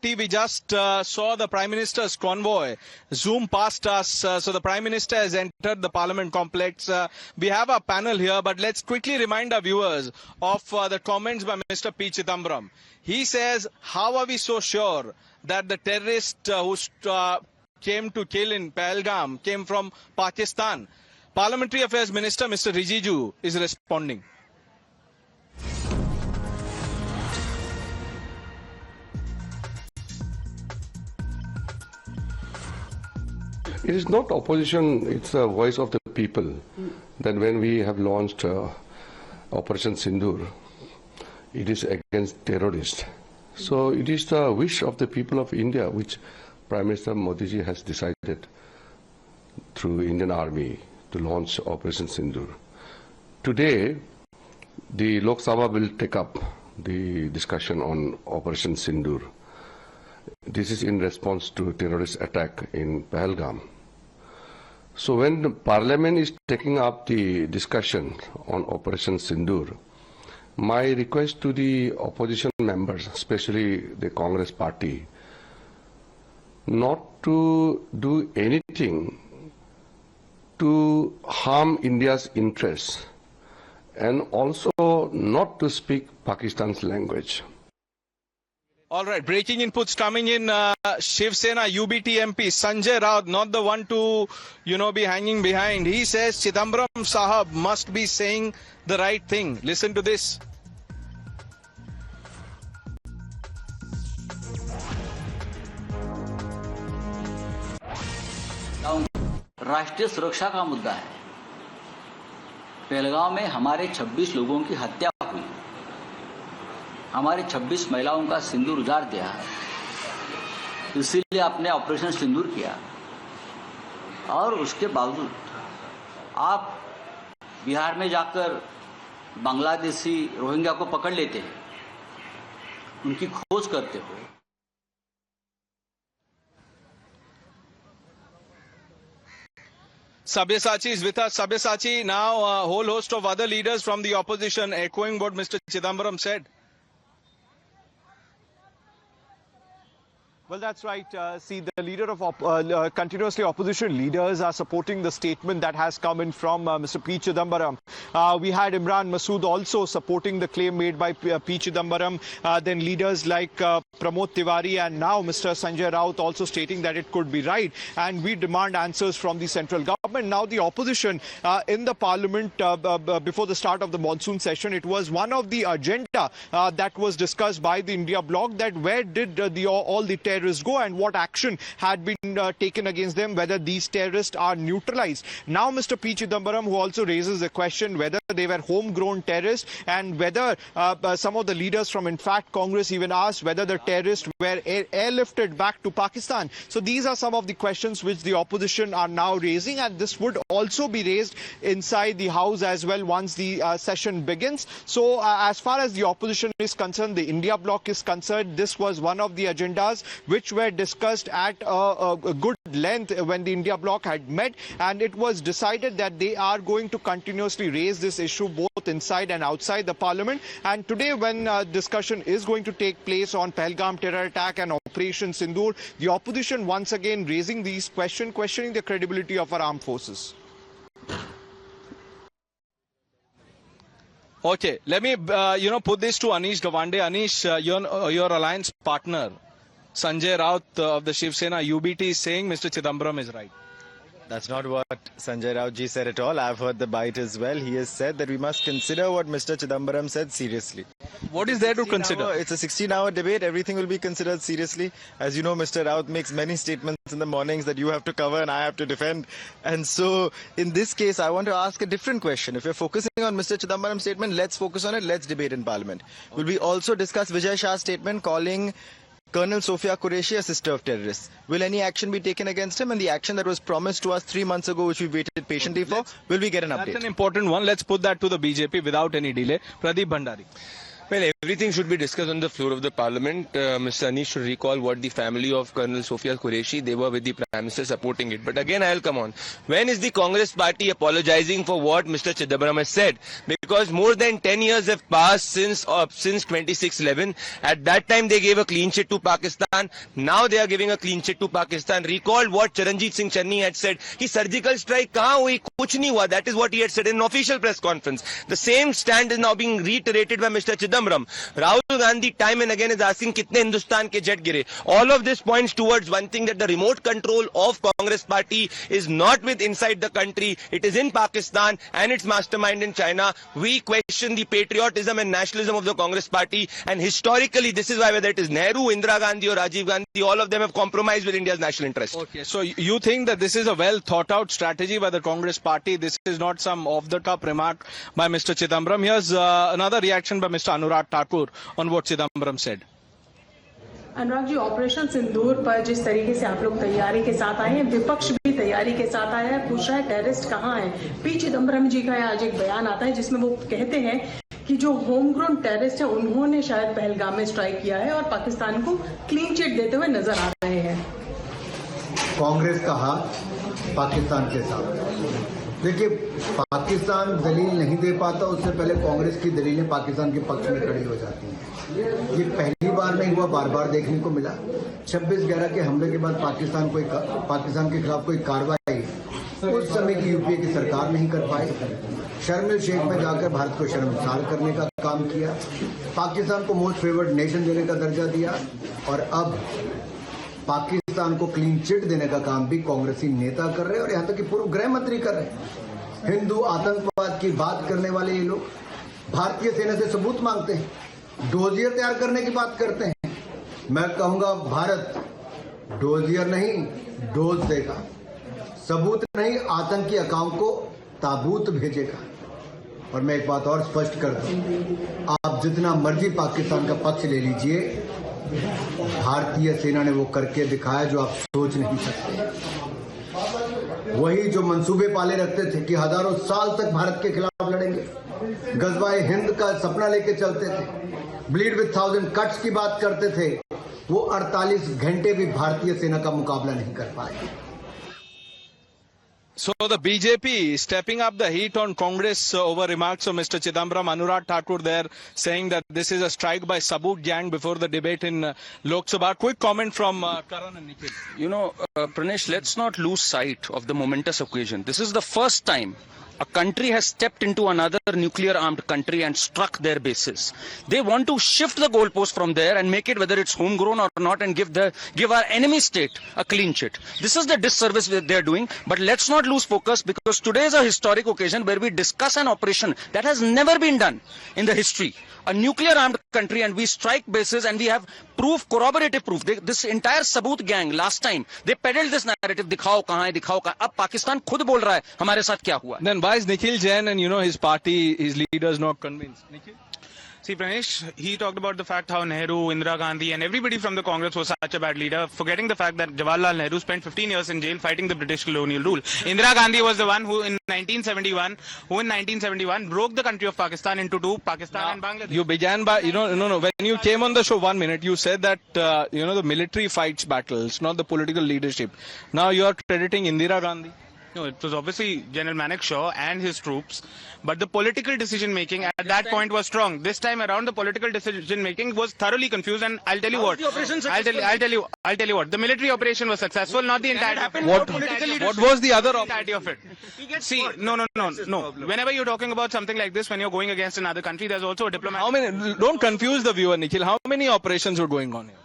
Shakti, we just saw the Prime Minister's convoy zoom past us. So the Prime Minister has entered the Parliament complex. We have a panel here, but let's quickly remind our viewers of the comments by Mr. P. Chidambaram. He says, how are we so sure that the terrorist who came to kill in Pahalgam came from Pakistan? Parliamentary Affairs Minister Mr. Rijiju is responding. It is not opposition, it's the voice of the people. That when we have launched Operation Sindoor, it is against terrorists. So it is the wish of the people of India, which Prime Minister Modi ji has decided through Indian Army to launch Operation Sindoor. Today, the Lok Sabha will take up the discussion on Operation Sindoor. This is in response to terrorist attack in Pahalgam. So when the Parliament is taking up the discussion on Operation Sindoor, my request to the opposition members, especially the Congress party, not to do anything to harm India's interests and also not to speak Pakistan's language. All right, breaking inputs coming in. Shiv Sena UBT MP Sanjay Raut, not the one to, be hanging behind. He says Chidambaram Sahab must be saying the right thing. Listen to this. राष्ट्रीय सुरक्षा का मुद्दा है। पहलगांव में हमारे 26 लोगों की हत्या हुई, हमारे 26 महिलाओं का सिंदूर उजाड़ दिया है, इसीलिए आपने ऑपरेशन सिंदूर किया। और उसके बावजूद आप बिहार में जाकर बांग्लादेशी रोहिंग्या को पकड़ लेते हैं, उनकी खोज करते हो। Sabyasachi is with us. Sabyasachi, now a whole host of other leaders from the opposition echoing what Mr. Chidambaram said. Well, that's right. See, the leader of continuously opposition leaders are supporting the statement that has come in from Mr. P. Chidambaram. We had Imran Masood also supporting the claim made by P. Chidambaram. Then leaders like Pramod Tiwari and now Mr. Sanjay Raut also stating that it could be right. And we demand answers from the central government. Now, the opposition in the parliament before the start of the monsoon session, it was one of the agenda that was discussed by the India bloc, that where did all the terrorists go and what action had been taken against them, whether these terrorists are neutralized. Now Mr. P. Chidambaram, who also raises the question whether they were homegrown terrorists and whether some of the leaders from in fact Congress even asked whether the terrorists were airlifted back to Pakistan. So these are some of the questions which the opposition are now raising, and this would also be raised inside the House as well once the session begins. So as far as the opposition is concerned, the India bloc is concerned, this was one of the agendas which were discussed at a good length when the India bloc had met, and it was decided that they are going to continuously raise this issue both inside and outside the parliament. And today, when discussion is going to take place on Pahalgam terror attack and Operation Sindoor, the opposition once again raising these questions, questioning the credibility of our armed forces. Okay, let me put this to Anish Gawande. Anish, your alliance partner Sanjay Raut of the Shiv Sena UBT is saying Mr. Chidambaram is right. That's not what Sanjay Raut ji said at all. I've heard the bite as well. He has said that we must consider what Mr. Chidambaram said seriously. What is there to consider? It's a 16-hour debate. Everything will be considered seriously. As you know, Mr. Raut makes many statements in the mornings that you have to cover and I have to defend. And so, in this case, I want to ask a different question. If you're focusing on Mr. Chidambaram's statement, let's focus on it. Let's debate in Parliament. Okay. Will we also discuss Vijay Shah's statement calling Colonel Sofia Qureshi a sister of terrorists? Will any action be taken against him? And the action that was promised to us 3 months ago, which we waited patiently for, will we get an update? That's an important one. Let's put that to the BJP without any delay. Pradeep Bhandari. Well, Everything should be discussed on the floor of the parliament. Mr. Anish should recall what the family of Colonel Sofia Qureshi, they were with the Prime Minister supporting it. But again, I'll come on. When is the Congress party apologizing for what Mr. Chidambaram has said? Because more than 10 years have passed since 26/11. At that time, they gave a clean sheet to Pakistan. Now they are giving a clean sheet to Pakistan. Recall what Charanjit Singh Channi had said. He surgical strike kahan hui? Kuch nahi hua. That is what he had said in an official press conference. The same stand is now being reiterated by Mr. Chidambaram. Rahul Gandhi time and again is asking kitne Hindustan ke jet gire. All of this points towards one thing, that the remote control of Congress party is not with inside the country. It is in Pakistan and its mastermind in China. We question the patriotism and nationalism of the Congress party, and historically this is why, whether it is Nehru, Indira Gandhi or Rajiv Gandhi, all of them have compromised with India's national interest. Okay, so you think that this is a well thought out strategy by the Congress party? This is not some off the cup remark by Mr. Chidambaram. Here's another reaction by Mr. Anurag Thakur on what Chidambaram said. Anurag ji, operation Sindoor पर जिस तरीके से आप लोग तैयारी के साथ आए हैं, विपक्ष भी तैयारी के साथ आया है, पूछ रहा है टेररिस्ट कहाँ है। पी चिदम्बरम जी का आज एक बयान आता है जिसमें वो कहते हैं कि जो होम ग्रोन टेररिस्ट है उन्होंने शायद पहलगाम में स्ट्राइक किया है और पाकिस्तान को क्लीन चिट देते हुए नजर आ रहे हैं। कांग्रेस का हाथ पाकिस्तान के साथ। देखिए, पाकिस्तान दलील नहीं दे पाता, उससे पहले कांग्रेस की दलीलें पाकिस्तान के पक्ष में खड़ी हो जाती हैं। ये पहली बार नहीं हुआ, बार बार देखने को मिला। 26/11 के हमले के बाद पाकिस्तान के खिलाफ कोई कार्रवाई उस समय की यूपीए की सरकार नहीं कर पाई। शर्म शेख में जाकर भारत को शर्मसार करने का काम किया, पाकिस्तान को मोस्ट फेवर्ड नेशन देने का दर्जा दिया, और अब पाकिस्तान को क्लीन चिट देने का काम भी कांग्रेसी नेता कर रहे हैं, और यहाँ तक कि पूर्व गृह मंत्री कर रहे हैं। हिंदू आतंकवाद की बात करने वाले ये लोग भारतीय सेना से सबूत मांगते हैं, डोजियर तैयार करने की बात करते हैं। मैं कहूंगा, भारत डोजियर नहीं डोज देगा, सबूत नहीं, आतंकी अकाउंट को ताबूत भेजेगा। और मैं एक बात और स्पष्ट कर दूं, आप जितना मर्जी पाकिस्तान का पक्ष ले लीजिए, भारतीय सेना ने वो करके दिखाया जो आप सोच नहीं सकते। वही जो मंसूबे पाले रखते थे कि हजारों साल तक भारत के खिलाफ लड़ेंगे, गजवाए हिंद का सपना लेके चलते थे, ब्लीड विद 1000 कट्स की बात करते थे, वो 48 घंटे भी भारतीय सेना का मुकाबला नहीं कर पाए। So the BJP stepping up the heat on Congress over remarks of Mr. Chidambaram. Anurag Thakur there saying that this is a strike by Sabut gang before the debate in Lok Sabha. Quick comment from Karan and Nikhil. You know, Pranesh, let's not lose sight of the momentous occasion. This is the first time a country has stepped into another nuclear-armed country and struck their bases. They want to shift the goalpost from there and make it, whether it's homegrown or not, and give our enemy state a clean sheet. This is the disservice that they're doing. But let's not lose focus, because today is a historic occasion where we discuss an operation that has never been done in the history. A nuclear-armed country, and we strike bases, and we have proof, corroborative proof. This entire Sabut gang, last time, they peddled this narrative, दिखाओ कहाँ है, दिखाओ कहाँ। अब पाकिस्तान खुद बोल रहा है हमारे साथ क्या हुआ। Then why is Nikhil Jain and his party, his leaders not convinced? Nikhil? See, Pranesh, he talked about the fact how Nehru, Indira Gandhi and everybody from the Congress was such a bad leader, forgetting the fact that Jawaharlal Nehru spent 15 years in jail fighting the British colonial rule. Indira Gandhi was the one who in 1971 broke the country of Pakistan into two, Pakistan and Bangladesh. You began by, when you came on the show 1 minute, you said that, the military fights battles, not the political leadership. Now you are crediting Indira Gandhi. No, it was obviously General Manekshaw and his troops, but the political decision making at that point was strong. This time around, the political decision making was thoroughly confused, and I'll tell you what. I'll tell you what. The military operation was successful, not the entirety. What was the other entirety of it? See, no. Whenever you're talking about something like this, when you're going against another country, there's also a diplomat. Don't confuse the viewer, Nikhil. How many operations were going on here?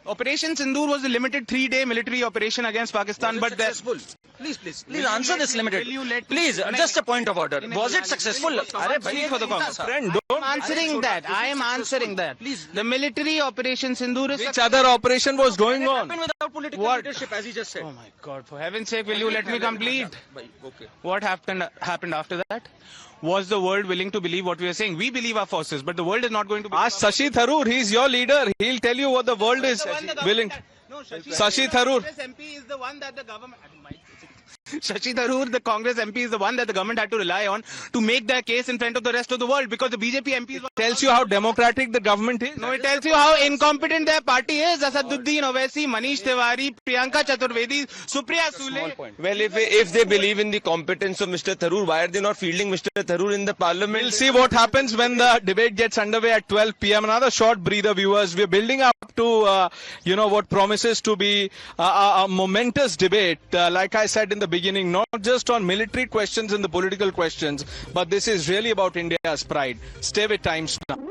Operation Sindoor was a limited 3-day military operation against Pakistan, but successful? Please answer this limited. Please, just a point of order. Was it successful? Friend, don't answering that. I am answering that. Please. The military operation Sindoor is. Which other operation was going on? Without political leadership, as he just said. Oh my God! For heaven's sake, will you let me complete? Okay. What happened after that? Was the world willing to believe what we are saying? We believe our forces, but the world is not going to believe. Ask Shashi Tharoor. He's your leader. He'll tell you what the world is willing. No, Shashi Tharoor. MP is the one that the government. Shashi Tharoor, the Congress MP, is the one that the government had to rely on to make their case in front of the rest of the world, because the BJP MPs were... Tells you how democratic the government is. No, it tells you how incompetent their party is. Asaduddin Owaisi, Manish Tiwari, Priyanka Chaturvedi, Supriya Sule. Well, if they believe in the competence of Mr. Tharoor, why are they not fielding Mr. Tharoor in the parliament? We'll see what happens when the debate gets underway at 12 p.m. Another short breather, viewers. We're building up to, what promises to be a momentous debate. Like I said in the beginning, not just on military questions and the political questions, but this is really about India's pride. Stay with Times now.